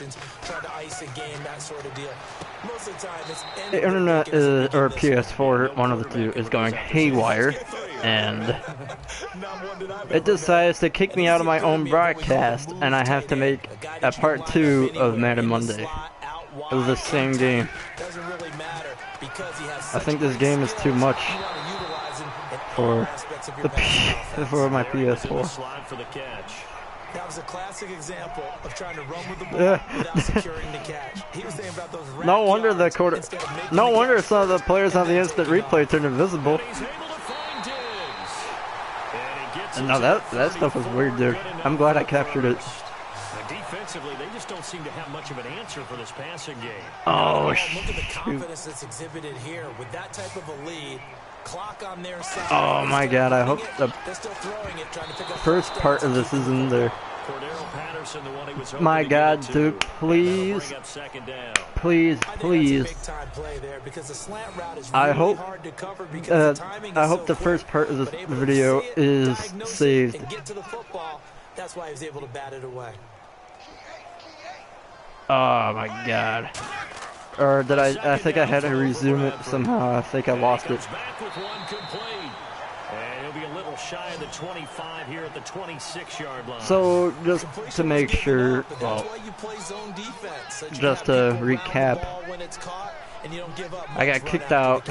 formations, trying to ice a game, that sort of deal. Most of the time, it's the internet is, or PS4, one of the two, is going haywire, and it decides to kick me out of my own broadcast, and I have to make a part 2 of Madden Monday. It was the same game. I think this game is too much for for my PS4. That was a classic example of trying to run with the ball without securing the catch. He was saying about those no wonder no wonder some of the players on the instant replay turned invisible. And now that stuff was weird, dude. I'm glad I captured it. Defensively, they just don't seem to have much of an answer for this passing game. Oh, look at the confidence that's exhibited here with that type of a lead. Clock on their side. Oh my God! I hope the first part of this is in there. My God, dude, please, please, please. I hope the first part of this video is saved. That's why he was able to bat it away. Oh my God. Or did I think I had to resume it somehow. I think I lost it. So just to make sure, well, just to recap, I got kicked out.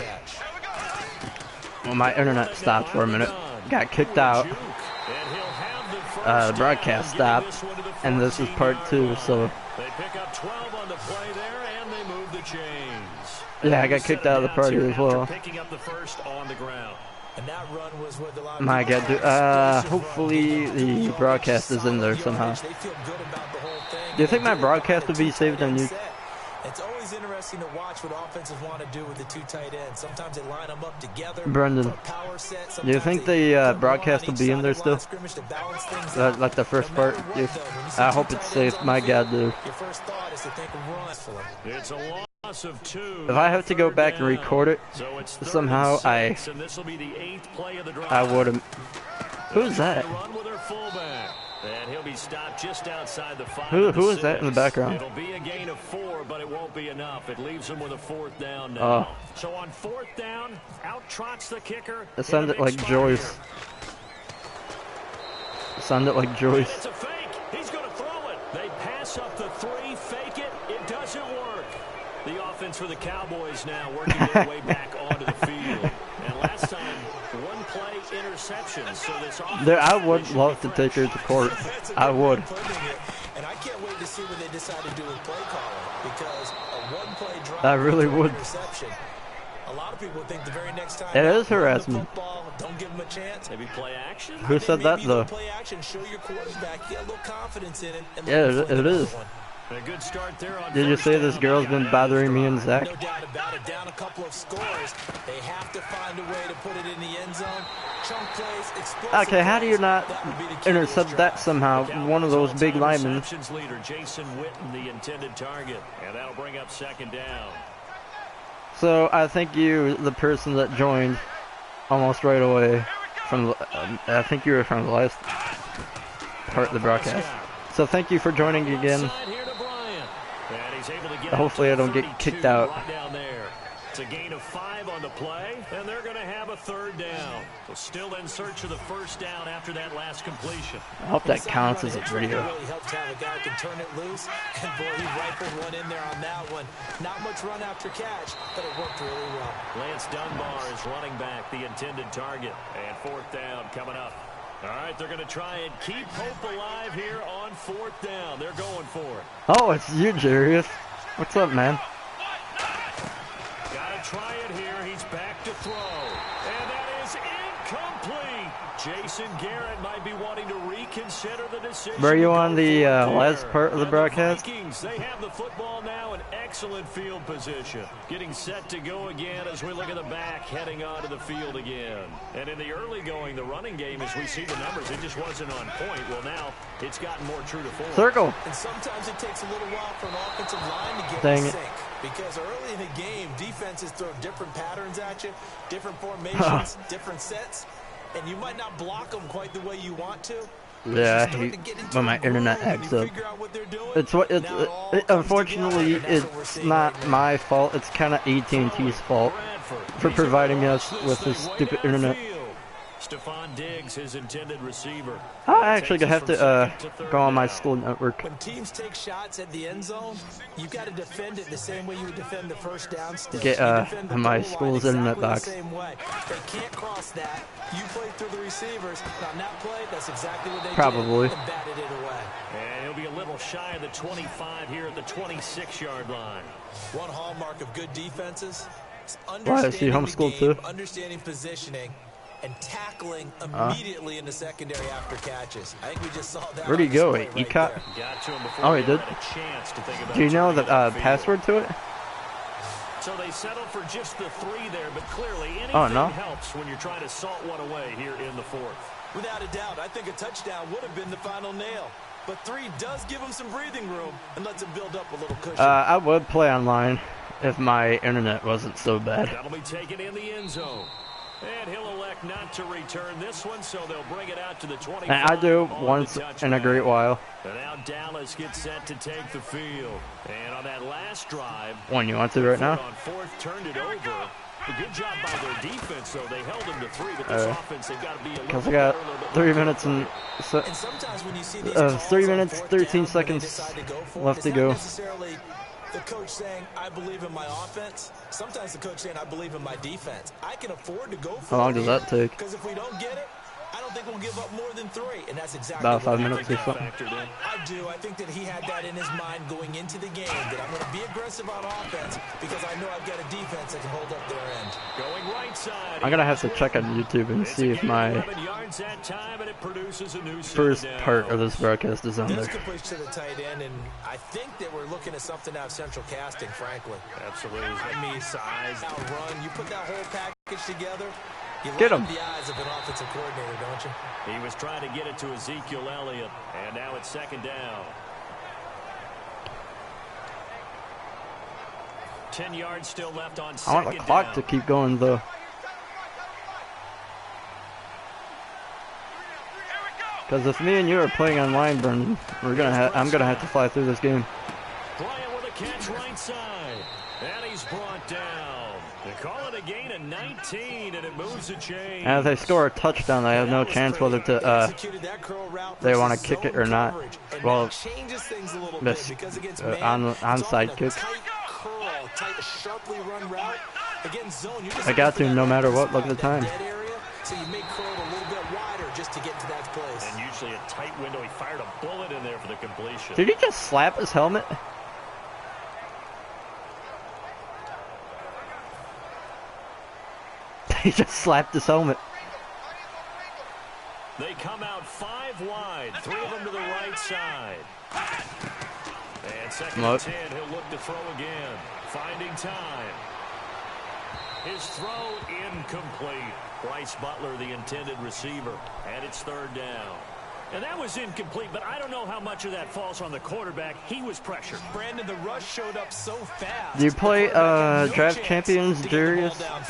Well, my internet stopped for a minute. Got kicked out. The broadcast stopped, and this is part 2. So. Yeah, I got kicked out of the party as well. My God, dude, hopefully the broadcast is in there somehow. Do you think my broadcast would be saved on YouTube? It's always interesting to watch what offenses want to do with the 2 tight ends. Sometimes they line them up together. Brendan, do you think the broadcast will be in there still? Like the first part? I hope it's safe. My God, dude. If I have to go back and record it somehow, I would have. Who's that? And he'll be stopped just outside the 5. Who is that in the background? It'll be a gain of 4, but it won't be enough. It leaves him with a 4th down now. So on 4th down, out trots the kicker. It sounded like Joyce. It sounded like Joyce. It's a fake. He's going to throw it. They pass up the 3, fake it. It doesn't work. The offense for the Cowboys now working their way back onto the field. And last time, 1 play interception. So this offense, I would love to take her to court. I would. And I can't wait to see what they decide to do with play calling, because a 1-play drive. I really would. A lot of people think the very next time it is harassment. Don't give them a chance. Maybe play action. Who said that though? Play action, show your quarterback, get a little confidence in it. And yeah, it is. A good start there on Did you say this girl's been bothering me and Zach? No doubt about it. Down a couple of scores. They have to find a way to put it in the end zone. Chunk plays, explosive. Okay, how do you not intercept that somehow? One of those big linemen. Leader Jason Witten, the intended target, and that'll bring up 2nd down. So I think you, the person that joined almost right away from, I think you were from the last part of the broadcast. So thank you for joining again. Hopefully I don't get kicked out. It's a gain of 5 on the play, and they're going to have a 3rd down. So still in search of the 1st down after that last completion. I hope that counts as a video. It really helps to have a guy who can turn it loose, and boy, he rifled one in there on that one. Not much run after catch, but it worked really well. Lance Dunbar is running back, the intended target, and 4th down coming up. All right, they're going to try and keep hope alive here on 4th down. They're going for it. Oh, it's you, Jarius. What's up, man? Got to try it here. He's back to throw. And that is incomplete. Jason Garrett might be wanting to reconsider the decision. Were you on the last part of the broadcast? They have the football now in excellent field position. Getting set to go again as we look at the back, heading onto the field again. And in the early going, the running game, as we see the numbers, it just wasn't on point. Well, now it's gotten more true to form. Circle. And sometimes it takes a little while for an offensive line to get Dang in sync. Because early in the game, defenses throw different patterns at you, different formations, different sets. And you might not block them quite the way you want to, Yeah, I hate when my internet acts up. Unfortunately, it's not my fault. It's kind of AT&T's fault for providing us with this stupid internet. Stephon Diggs, his intended receiver. I actually have to go on my school network. When teams take shots at the end zone, you've got to defend it the same way you would defend the first down stick. Get my school's internet box. They can't cross that. You play through the receivers. On that play, that's exactly what they probably did and batted it away. And he'll be a little shy of the 25 here at the 26-yard line. One hallmark of good defenses is understanding positioning and tackling immediately in the secondary after catches. I think we just saw that. Where'd he go? He got to him before he did. Do you know the password to it? So they settled for just the 3 there, but clearly anything helps when you're trying to salt one away here in the 4th. Without a doubt, I think a touchdown would have been the final nail. But 3 does give him some breathing room and lets him build up a little cushion. I would play online if my internet wasn't so bad. That'll be taken in the end zone. And he'll elect not to return this one, so they'll bring it out to the 25. And I do once in a great while. And now Dallas gets set to take the field. And on that last drive, one you want to right now? On 4th, turned it over. A good job by their defense, though. They held them to 3, but this offense, they've got to be a little because I got 3 minutes and 3 minutes 13 seconds left to go. The coach saying, I believe in my offense. Sometimes the coach saying, I believe in my defense. I can afford to go for it. How long does that take? Because if we don't get it, I don't think we'll give up more than 3. And that's exactly about 5 minutes or something. I do. I think that he had that in his mind going into the game, that I'm going to be aggressive on offense because I know I've got a defense that can hold up their end. Going right side. I'm going to have to check on YouTube and see if my first part of this broadcast is on there. Push to the tight end, and I think that we're looking at something out of central casting, frankly. Absolutely. I mean, size, outrun. You put that whole package together. You get him. The eyes of an offensive coordinator, don't you? He was trying to get it to Ezekiel Elliott, and now it's 2nd down. 10 yards still left on 2nd down. I want the clock to keep going, though. Because if me and you are playing online, Brendan, I'm gonna have to fly through this game. Bryant with a catch right side, and he's brought down. They call it a gain of 19, and it moves the chain. And if they score a touchdown, they have no chance whether to they want to kick it or not. Well, this onside kick. I got to no matter what. Look at the time. So you make curl a little bit wider just to get to that place. And usually a tight window. He fired a bullet in there for the completion. Did he just slap his helmet? He just slapped his helmet. They come out 5 wide. 3 of them to the right side. And 2nd and 10. He'll look to throw again. Finding time. His throw incomplete. Bryce Butler, the intended receiver, and it's 3rd down. And that was incomplete, but I don't know how much of that falls on the quarterback. He was pressured. Brandon, the rush showed up so fast. Do you play Draft Champions, Darius? On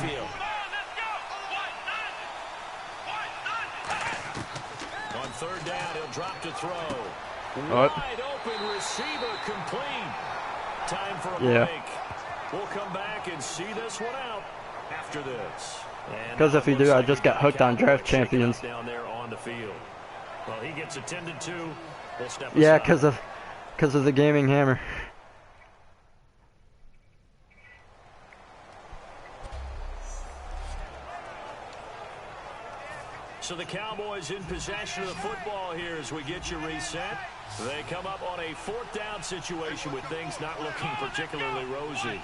3rd down, he'll drop to throw. What? Wide open receiver complete. Time for a break. We'll come back and see this one out after this. Because if you do, I just got hooked on Draft Champions. Down there on the field. Well, he gets attended to. We'll step yeah, because of the gaming hammer. So the Cowboys in possession of the football here as we get you reset. They come up on a 4th down situation with things not looking particularly rosy.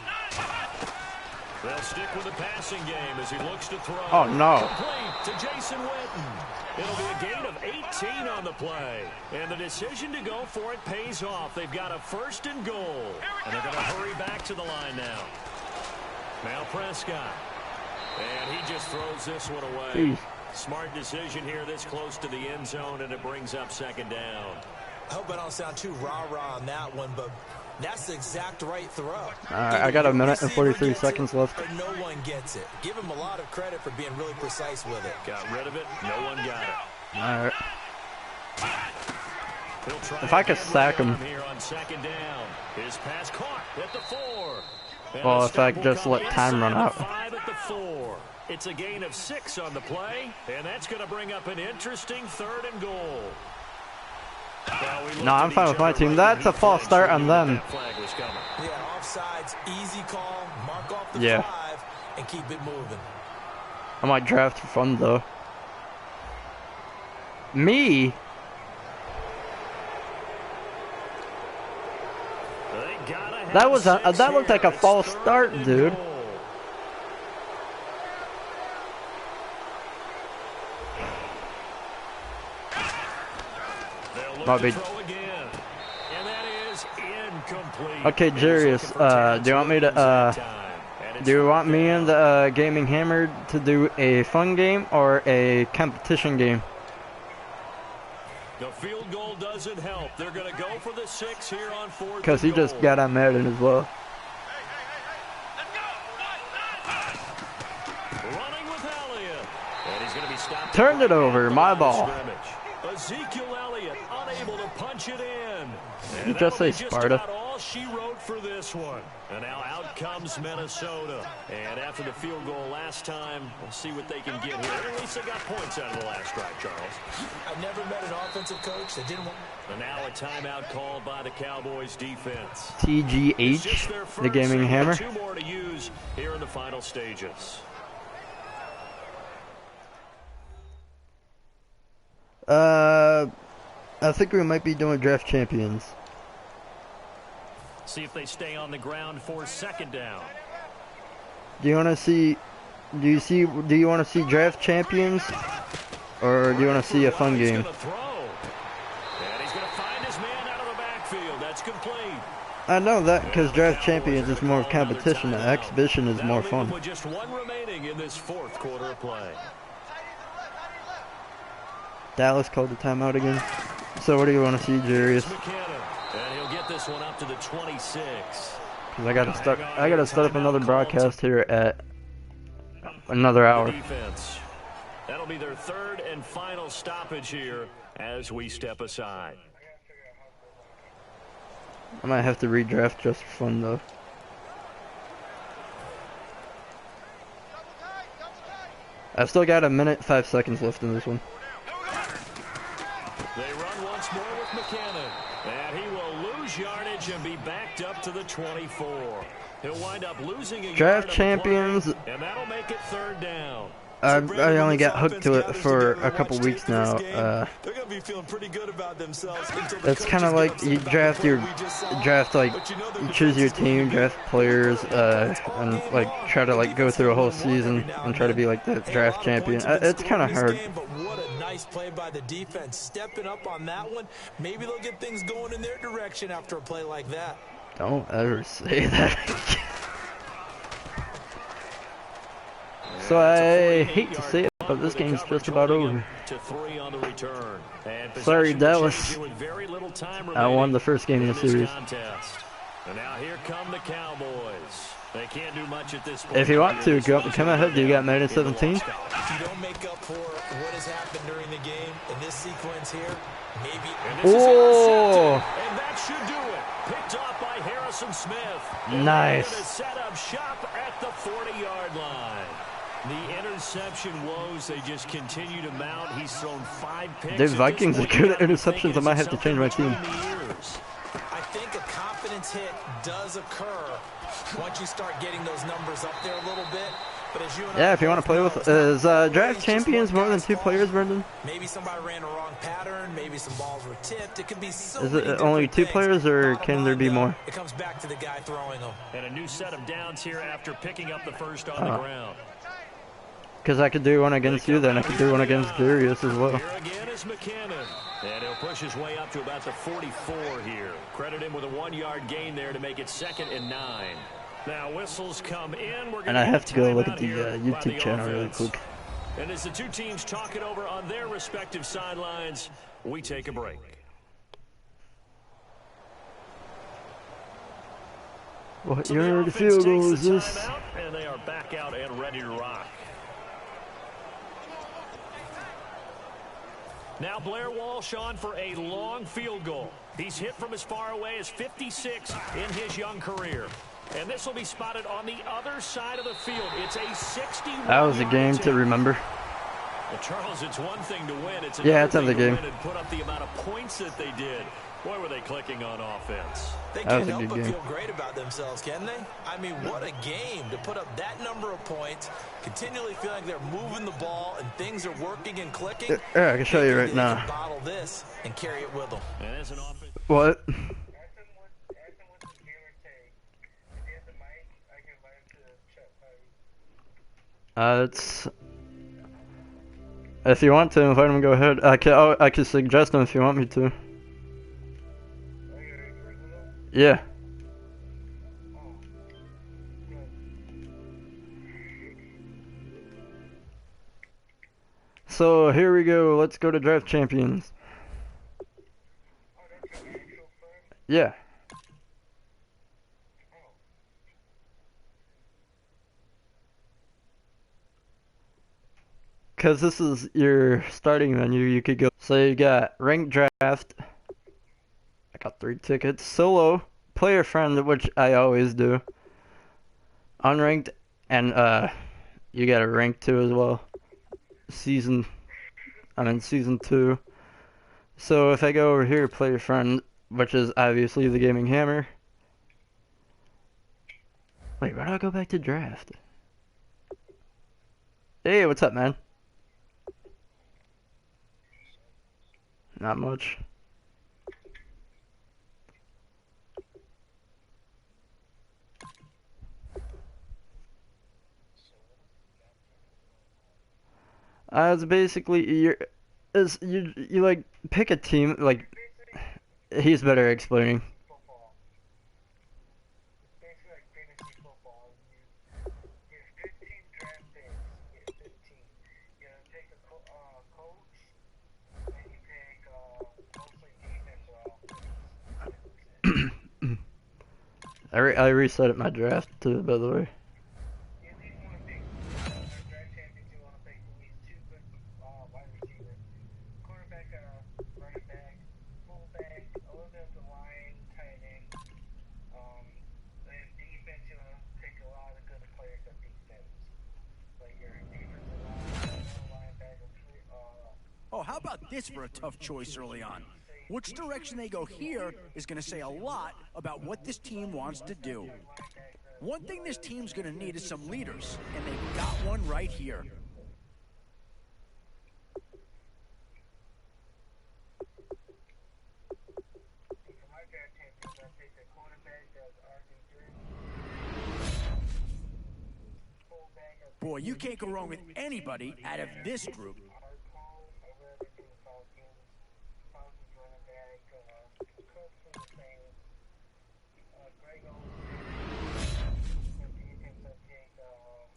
They'll stick with the passing game as he looks to throw. Oh, no. Complete to Jason Witten. It'll be a gain of 18 on the play. And the decision to go for it pays off. They've got a 1st and goal. And they're going to hurry back to the line now. Now Prescott. And he just throws this one away. Jeez. Smart decision here this close to the end zone, and it brings up 2nd down. I hope I don't sound too rah-rah on that one, but that's the exact right throw. I got 1 minute and 43 seconds left. Or no one gets it. Give him a lot of credit for being really precise with it. Got rid of it. No one got it. All right. If I could sack him. Well, if I could just let time run out. It's a gain of 6 on the play, and that's going to bring up an interesting 3rd and goal. No, I'm fine with my team. That's a false start on them. Yeah, offsides, easy call, mark off the 5, and keep it moving. I might draft for fun though. Me? That was that looked like a false start, dude. Bobby. Okay, Jarius, do you want me to do you want me and the Gaming Hammer to do a fun game or a competition game? The field goal doesn't help. They're going to go for the 6 here on 4th. Because he just got on Madden as well. Running with Elliott. And he's going to be stopped. Turned it over. My ball. Ezekiel Elliott unable to punch it in. Did you just say Sparta? Just all she wrote for this one. And now out comes Minnesota. And after the field goal last time, we'll see what they can get here. At least they got points out of the last drive, Charles. I've never met an offensive coach that didn't want... And now a timeout called by the Cowboys defense. TGH, the Gaming Hammer. 2 more to use here in the final stages. I think we might be doing draft champions. See if they stay on the ground for 2nd down. Do you want to see? Do you want to see draft champions, or do you want to see a fun game? And he's going to find his man out of the backfield. That's complete. I know that because draft champions is more competition, and exhibition is more fun. With just 1 remaining in this 4th quarter of play. Dallas called the timeout again. So what do you want to see, Jarius? And he'll get this one up to the 26. Because I gotta start up another broadcast here at another hour. That'll be their 3rd and final stoppage here as we step aside. I might have to redraft just for fun though. I've still got 1:05 left in this one. They run once more with McKinnon, and he will lose yardage and be backed up to the 24. He'll wind up losing a draft champions, and that'll make it 3rd down. I only got hooked to it for a couple weeks now. They're gonna be feeling pretty good about themselves. It's kind of like you draft like you choose your team, draft players, and like try to like go through a whole season and try to be like the draft champion. It's kind of hard. Nice play by the defense, stepping up on that one. Maybe they'll get things going in their direction after a play like that. Don't ever say that. So I hate to say it, but this game's just about over. Sorry, Dallas. I won the first game in the series. And now here come the Cowboys. They can't do much at this point. If you want to, come ahead. Do you got Madden 17? If you don't make up for what has happened during the game in this sequence here, maybe. Oh! And that should do it. Picked off by Harrison Smith. Nice. Set up shop at the 40-yard line. The interception woes, they just continue to mount. He's thrown 5 picks. The Vikings are good at interceptions. I might have to change my team. I think a confidence hit does occur once you start getting those numbers up there a little bit. But as you and if you want to play with, is draft champions more than 2 players, Brendan? Maybe somebody ran a wrong pattern. Maybe some balls were tipped. It could be so. Is it only 2 players, or can there be more? It comes back to the guy throwing them. And a new set of downs here after picking up the first on the ground. Because I could do one against you, then I could do one against Darius as well. Here again is McKinnon. And he'll push his way up to about the 44 here. Credit him with a 1-yard gain there to make it 2nd and 9. Now whistles come in. And I have to go look at the YouTube channel really quick. And as the 2 teams talk it over on their respective sidelines, we take a break. What yard field goal is this? And they are back out and ready to rock. Now Blair Walsh on for a long field goal. He's hit from as far away as 56 in his young career. And this will be spotted on the other side of the field. It's a 61. That was a game to remember. Well, Charles, it's one thing to win. It's another thing to game. Win and put up the amount of points that they did. Boy, were they clicking on offense. They can't help but feel great about themselves, can they? I mean, what a game to put up that number of points, continually feel like they're moving the ball and things are working and clicking. Yeah, I can show you right now. Bottle this and carry it with them. And as an offense. What? It's. If you want to invite him, go ahead. I can suggest him if you want me to. Yeah. So here we go. Let's go to Draft Champions. Yeah. Because this is your starting menu, you could go. So you got ranked draft. I got 3 tickets. Solo, player friend, which I always do. Unranked, and you got a rank 2 as well. I'm in season 2. So if I go over here, player friend, which is obviously the gaming hammer. Wait, why do I go back to draft? Hey, what's up, man? Not much. It's basically you like pick a team. Like, he's better explaining. I reset my draft too, by the way. Oh, how about this for a tough choice early on? Which direction they go here is going to say a lot about what this team wants to do. One thing this team's going to need is some leaders, and they've got one right here. Boy, you can't go wrong with anybody out of this group.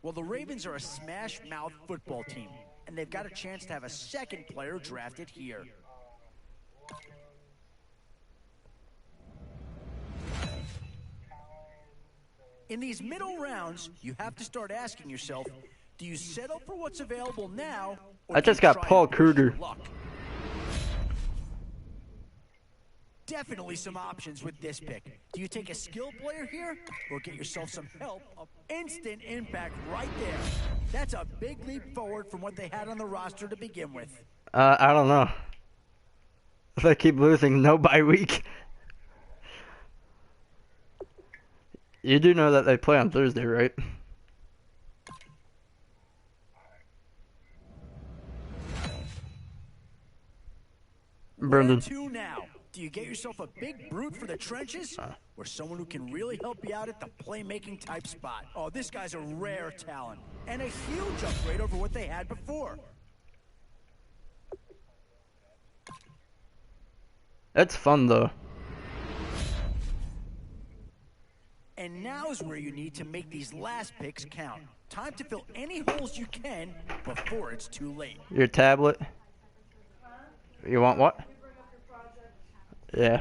Well, the Ravens are a smash-mouth football team, and they've got a chance to have a second player drafted here. In these middle rounds, you have to start asking yourself, do you settle for what's available now? Or I just got Paul Kruger. Definitely some options with this pick. Do you take a skill player here or get yourself some help? Instant impact right there. That's a big leap forward from what they had on the roster to begin with. I don't know. If I keep losing, no bye week. You do know that they play on Thursday, right? Brendan. 2 now. Do you get yourself a big brute for the trenches? Or someone who can really help you out at the playmaking type spot? Oh, this guy's a rare talent. And a huge upgrade over what they had before. That's fun, though. And now is where you need to make these last picks count. Time to fill any holes you can before it's too late. Your tablet? You want what? Yeah.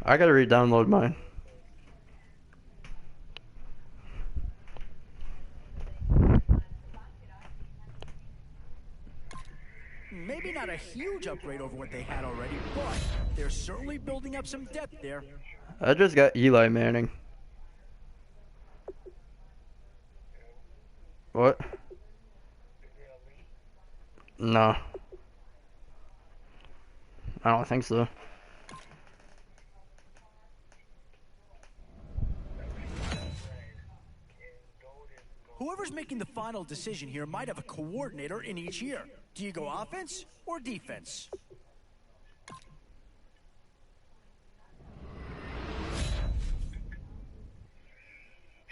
I gotta re-download mine. huge upgrade over what they had already, but they're certainly building up some depth there. I just got Eli Manning. What? No. I don't think so. Whoever's making the final decision here might have a coordinator in each year. Do you go offense or defense?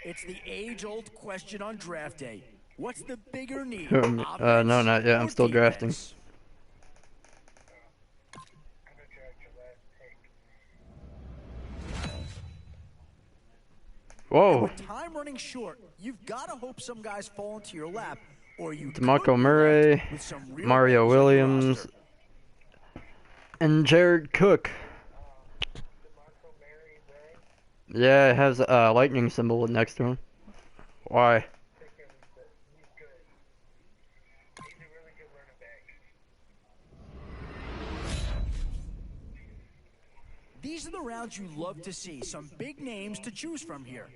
It's the age-old question on draft day. What's the bigger need? No, not yet. I'm still drafting. Whoa. With time running short, you've got to hope some guys fall into your lap, or you DeMarco Murray, Mario Williams, and Jared Cook. Yeah, it has a lightning symbol next to him. Why? These are the rounds you love to see. Some big names to choose from here.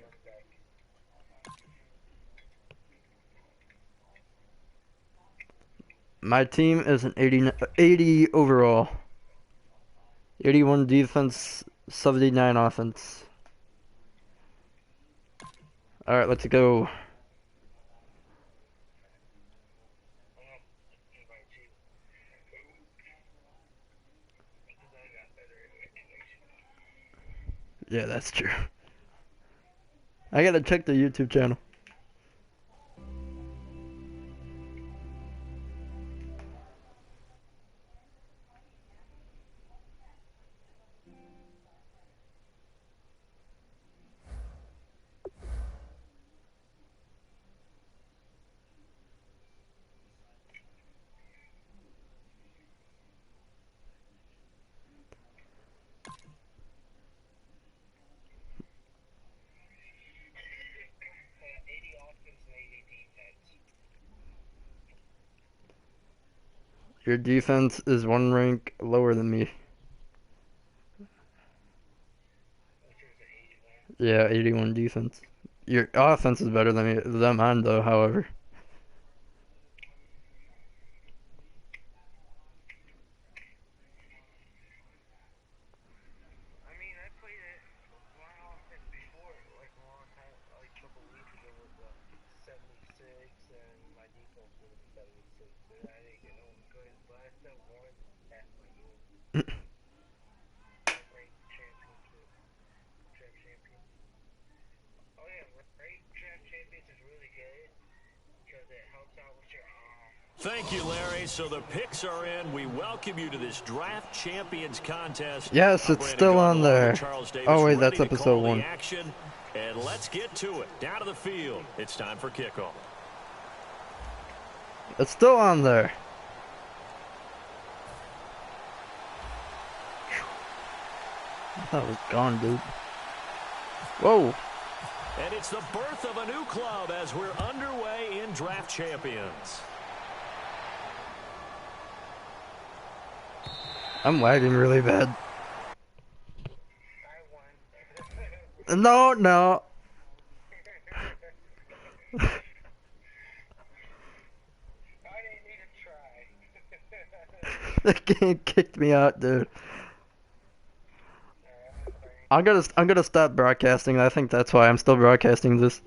My team is an 80 overall. 81 defense, 79 offense. Alright, let's go. Yeah, that's true. I gotta check the YouTube channel. Your defense is one rank lower than me. Yeah, 81 defense. Your offense is better than mine, though, however. Thank you, Larry. So the picks are in. We welcome you to this Draft Champions contest. Yes, it's still on there. Oh, wait, that's episode 1. Action, and let's get to it. Down to the field. It's time for kickoff. It's still on there. I thought it was gone, dude. Whoa. And it's the birth of a new club as we're underway in Draft Champions. I'm lagging really bad. No. The game kicked me out, dude. I'm gonna stop broadcasting. I think that's why I'm still broadcasting this.